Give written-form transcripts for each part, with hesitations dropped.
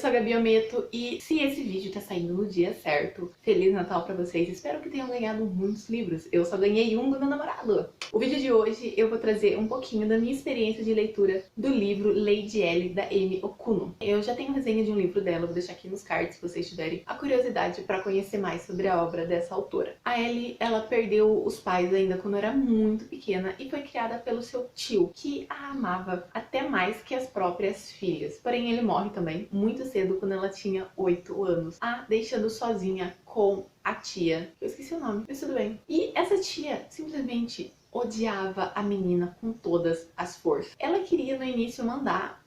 sou a Gabi Ometo e se esse vídeo tá saindo no dia certo, Feliz Natal pra vocês. Espero que tenham ganhado muitos livros. Eu só ganhei um do meu namorado. O vídeo de hoje eu vou trazer um pouquinho da minha experiência de leitura do livro Lady L, da Amy Okuno. Eu já tenho resenha de um livro dela, vou deixar aqui nos cards se vocês tiverem a curiosidade para conhecer mais sobre a obra dessa autora. A Ellie, ela perdeu os pais ainda quando era muito pequena e foi criada pelo seu tio, que a amava até mais que as próprias filhas. Porém, ele morre também muito cedo, quando ela tinha 8 anos, a deixando sozinha com a tia. Eu esqueci o nome, mas tudo bem. E essa tia simplesmente odiava a menina com todas as forças. Ela queria no início mandar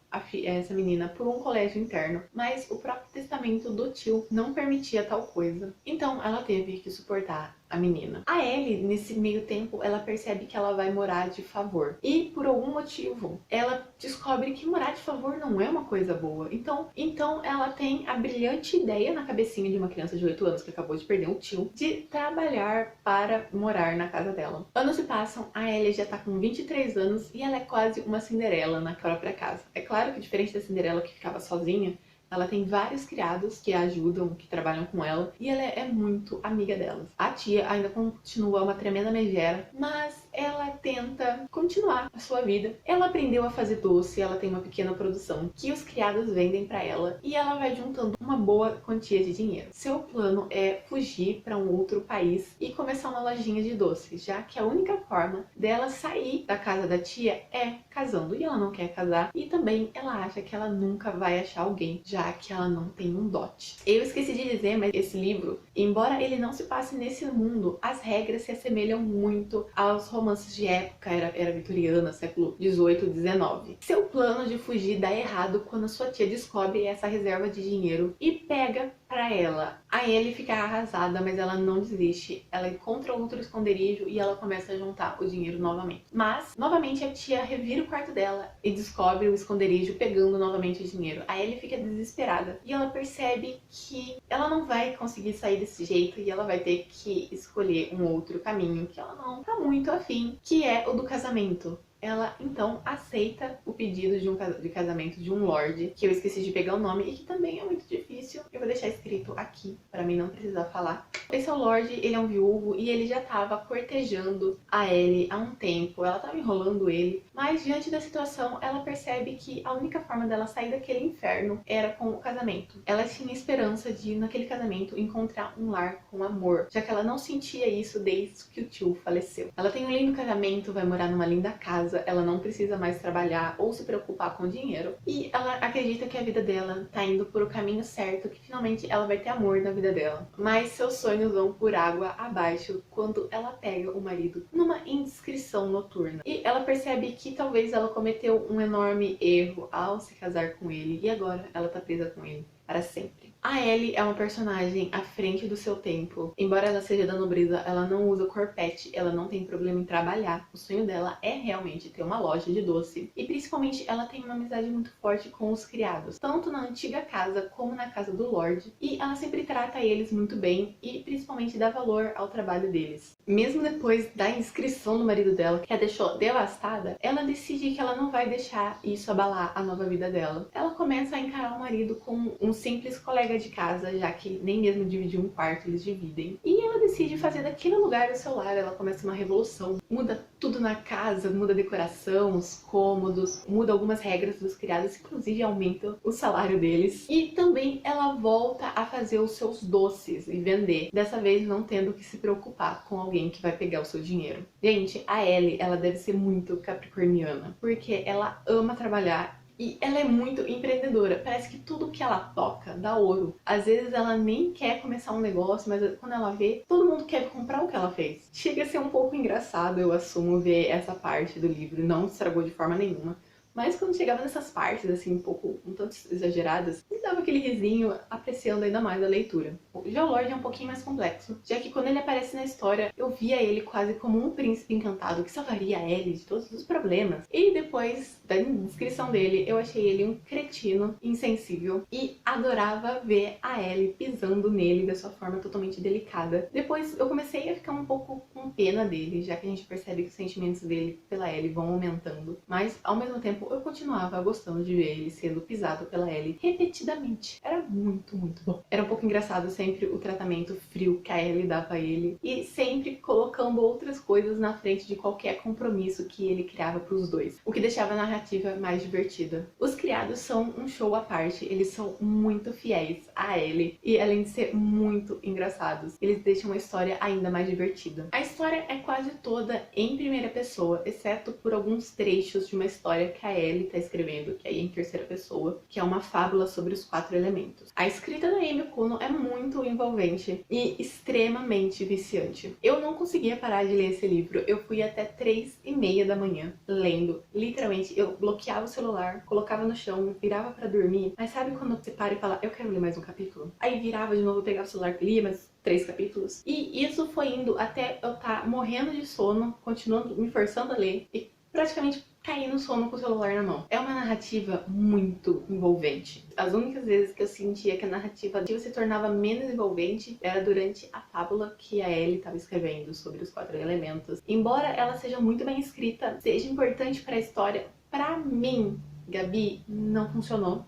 essa menina por um colégio interno, mas o próprio testamento do tio não permitia tal coisa. Então ela teve que suportar a menina. A Ellie, nesse meio tempo, ela percebe que ela vai morar de favor. E por algum motivo, ela descobre que morar de favor não é uma coisa boa. Então ela tem a brilhante ideia na cabecinha de uma criança de 8 anos que acabou de perder um tio, de trabalhar para morar na casa dela. Anos se passam, a Ellie já tá com 23 anos e ela é quase uma Cinderela na própria casa. É claro que diferente da Cinderela que ficava sozinha, ela tem vários criados que a ajudam, que trabalham com ela, e ela é muito amiga delas. A tia ainda continua uma tremenda megera, mas ela tenta continuar a sua vida. Ela aprendeu a fazer doce, ela tem uma pequena produção que os criados vendem pra ela, e ela vai juntando uma boa quantia de dinheiro. Seu plano é fugir para um outro país e começar uma lojinha de doces, já que a única forma dela sair da casa da tia é casando, e ela não quer casar, e também ela acha que ela nunca vai achar alguém, já que ela não tem um dote. Eu esqueci de dizer, mas esse livro, embora ele não se passe nesse mundo, as regras se assemelham muito aos romances de época, era vitoriana, século 18, 19. Seu plano de fugir dá errado quando sua tia descobre essa reserva de dinheiro e pega pra ela. A Ellie fica arrasada, mas ela não desiste. Ela encontra outro esconderijo e ela começa a juntar o dinheiro novamente. Mas, novamente, a tia revira o quarto dela e descobre o esconderijo, pegando novamente o dinheiro. A Ellie fica desesperada e ela percebe que ela não vai conseguir sair desse jeito e ela vai ter que escolher um outro caminho que ela não tá muito afim, que é o do casamento. Ela então aceita o pedido de casamento de um lord, que eu esqueci de pegar o nome e que também é muito difícil. Eu vou deixar escrito aqui, pra mim não precisar falar. Esse é o lord, ele é um viúvo e ele já tava cortejando a Ellie há um tempo. Ela tava enrolando ele, mas diante da situação, ela percebe que a única forma dela sair daquele inferno era com o casamento. Ela tinha esperança de, naquele casamento, encontrar um lar com amor, já que ela não sentia isso desde que o tio faleceu. Ela tem um lindo casamento, vai morar numa linda casa, ela não precisa mais trabalhar ou se preocupar com dinheiro, e ela acredita que a vida dela tá indo por o caminho certo, que finalmente ela vai ter amor na vida dela. Mas seus sonhos vão por água abaixo quando ela pega o marido numa indiscrição noturna. E ela percebe que talvez ela cometeu um enorme erro ao se casar com ele, e agora ela tá presa com ele para sempre. A Ellie é uma personagem à frente do seu tempo. Embora ela seja da nobreza, ela não usa corpete, ela não tem problema em trabalhar. O sonho dela é realmente ter uma loja de doce. E principalmente ela tem uma amizade muito forte com os criados, tanto na antiga casa como na casa do Lorde. E ela sempre trata eles muito bem e principalmente dá valor ao trabalho deles. Mesmo depois da inscrição do marido dela, que a deixou devastada, ela decide que ela não vai deixar isso abalar a nova vida dela. Ela começa a encarar o marido como um simples colega de casa, já que nem mesmo dividir um quarto eles dividem. E ela decide fazer daquele lugar o seu lar. Ela começa uma revolução, muda tudo na casa, muda a decoração, os cômodos, muda algumas regras dos criados, inclusive aumenta o salário deles. E também ela volta a fazer os seus doces e vender, dessa vez não tendo que se preocupar com alguém que vai pegar o seu dinheiro. Gente, a Ellie, ela deve ser muito capricorniana, porque ela ama trabalhar e ela é muito empreendedora. Parece que tudo que ela toca dá ouro. Às vezes ela nem quer começar um negócio, mas quando ela vê, todo mundo quer comprar o que ela fez. Chega a ser um pouco engraçado, eu assumo, ver essa parte do livro. Não estragou de forma nenhuma. Mas quando chegava nessas partes, assim, um tanto exageradas, me dava aquele risinho, apreciando ainda mais a leitura. Já o Lorde é um pouquinho mais complexo, já que quando ele aparece na história, eu via ele quase como um príncipe encantado que salvaria a Ellie de todos os problemas. E depois da descrição dele, eu achei ele um cretino, insensível, e adorava ver a Ellie pisando nele da sua forma totalmente delicada. Depois eu comecei a ficar um pouco com pena dele, já que a gente percebe que os sentimentos dele pela Ellie vão aumentando, mas ao mesmo tempo tempo, eu continuava gostando de ver ele sendo pisado pela Ellie repetidamente. Era muito, muito bom. Era um pouco engraçado sempre o tratamento frio que a Ellie dava a ele e sempre colocando outras coisas na frente de qualquer compromisso que ele criava para os dois, o que deixava a narrativa mais divertida. Os criados são um show à parte, eles são muito fiéis a Ellie e além de ser muito engraçados, eles deixam a história ainda mais divertida. A história é quase toda em primeira pessoa, exceto por alguns trechos de uma história que a Ellie está escrevendo, que é em terceira pessoa, que é uma fábula sobre os 4 elementos. A escrita da Amy Okuno é muito envolvente e extremamente viciante. Eu não conseguia parar de ler esse livro, eu fui até 3h30 da manhã lendo. Literalmente, eu bloqueava o celular, colocava no chão, virava pra dormir, mas sabe quando você para e fala, eu quero ler mais um capítulo? Aí virava de novo, pegava o celular e lia mais 3 capítulos. E isso foi indo até eu estar morrendo de sono, continuando me forçando a ler e praticamente caí no sono com o celular na mão. É uma narrativa muito envolvente. As únicas vezes que eu sentia que a narrativa se tornava menos envolvente era durante a fábula que a Ellie estava escrevendo sobre os 4 elementos. Embora ela seja muito bem escrita, seja importante para a história, pra mim, Gabi, não funcionou.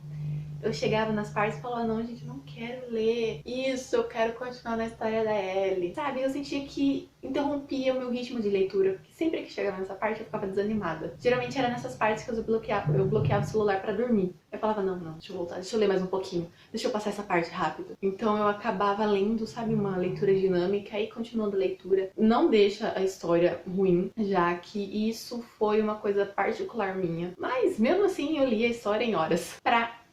Eu chegava nas partes e falava, não, gente, não quero ler isso, eu quero continuar na história da Ellie. Sabe, eu sentia que interrompia o meu ritmo de leitura, porque sempre que chegava nessa parte eu ficava desanimada. Geralmente era nessas partes que eu bloqueava o celular pra dormir. Eu falava, não, deixa eu voltar, deixa eu ler mais um pouquinho, deixa eu passar essa parte rápido. Então eu acabava lendo, sabe, uma leitura dinâmica e continuando a leitura. Não deixa a história ruim, já que isso foi uma coisa particular minha. Mas mesmo assim eu li a história em horas.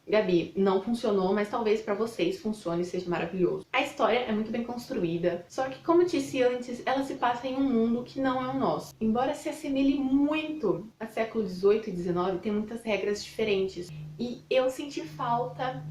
Gabi, não funcionou, mas talvez pra vocês funcione e seja maravilhoso. A história é muito bem construída, só que como eu disse antes, ela se passa em um mundo que não é o nosso. Embora se assemelhe muito a século XVIII e XIX, tem muitas regras diferentes. E eu senti falta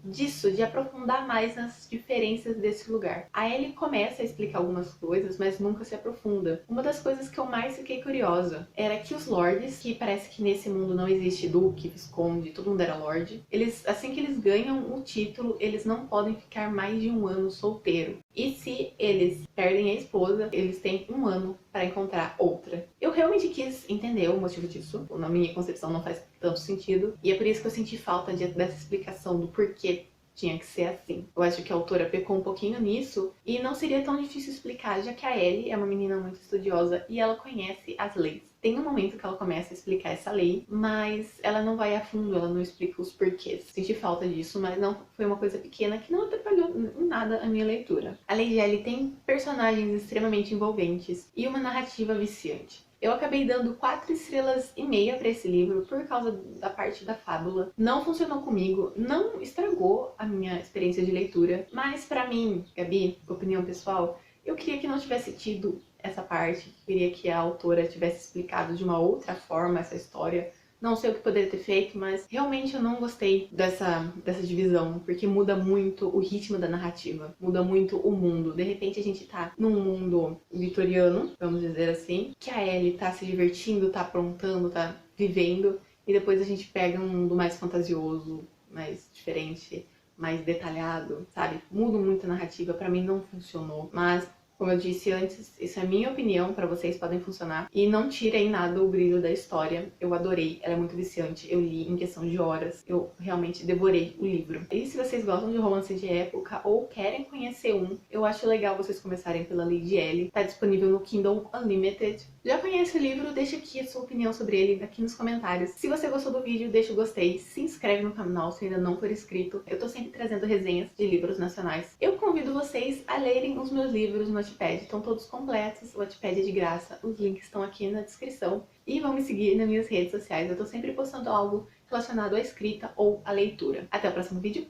disso, de aprofundar mais nas diferenças desse lugar. A Ellie começa a explicar algumas coisas, mas nunca se aprofunda. Uma das coisas que eu mais fiquei curiosa era que os lords, que parece que nesse mundo não existe duque, visconde, todo mundo era lord, eles, assim que eles ganham o título, eles não podem ficar mais de 1 ano solteiro. E se eles perdem a esposa, eles têm 1 ano para encontrar outra. Eu realmente quis entender o motivo disso. Na minha concepção não faz tanto sentido. E é por isso que eu senti falta dessa explicação do porquê tinha que ser assim. Eu acho que a autora pecou um pouquinho nisso e não seria tão difícil explicar, já que a Ellie é uma menina muito estudiosa e ela conhece as leis. Tem um momento que ela começa a explicar essa lei, mas ela não vai a fundo, ela não explica os porquês. Senti falta disso, mas não foi uma coisa pequena que não atrapalhou em nada a minha leitura. A Lady Ellie tem personagens extremamente envolventes e uma narrativa viciante. Eu acabei dando 4,5 estrelas para esse livro por causa da parte da fábula. Não funcionou comigo, não estragou a minha experiência de leitura, mas pra mim, Gabi, opinião pessoal, eu queria que não tivesse tido essa parte, queria que a autora tivesse explicado de uma outra forma essa história. Não sei o que poderia ter feito, mas realmente eu não gostei dessa divisão, porque muda muito o ritmo da narrativa, muda muito o mundo. De repente a gente tá num mundo vitoriano, vamos dizer assim, que a Ellie tá se divertindo, tá aprontando, tá vivendo, e depois a gente pega um mundo mais fantasioso, mais diferente, mais detalhado, sabe? Muda muito a narrativa, pra mim não funcionou, mas como eu disse antes, isso é minha opinião, pra vocês podem funcionar. E não tira em nada o brilho da história. Eu adorei, ela é muito viciante. Eu li em questão de horas. Eu realmente devorei o livro. E se vocês gostam de romance de época ou querem conhecer um, eu acho legal vocês começarem pela Lady Ellie. Tá disponível no Kindle Unlimited. Já conhece o livro? Deixa aqui a sua opinião sobre ele aqui nos comentários. Se você gostou do vídeo, deixa o gostei. Se inscreve no canal se ainda não for inscrito. Eu tô sempre trazendo resenhas de livros nacionais. Eu convido vocês a lerem os meus livros no Wattpad. Estão todos completos, o Wattpad é de graça. Os links estão aqui na descrição. E vão me seguir nas minhas redes sociais. Eu tô sempre postando algo relacionado à escrita ou à leitura. Até o próximo vídeo.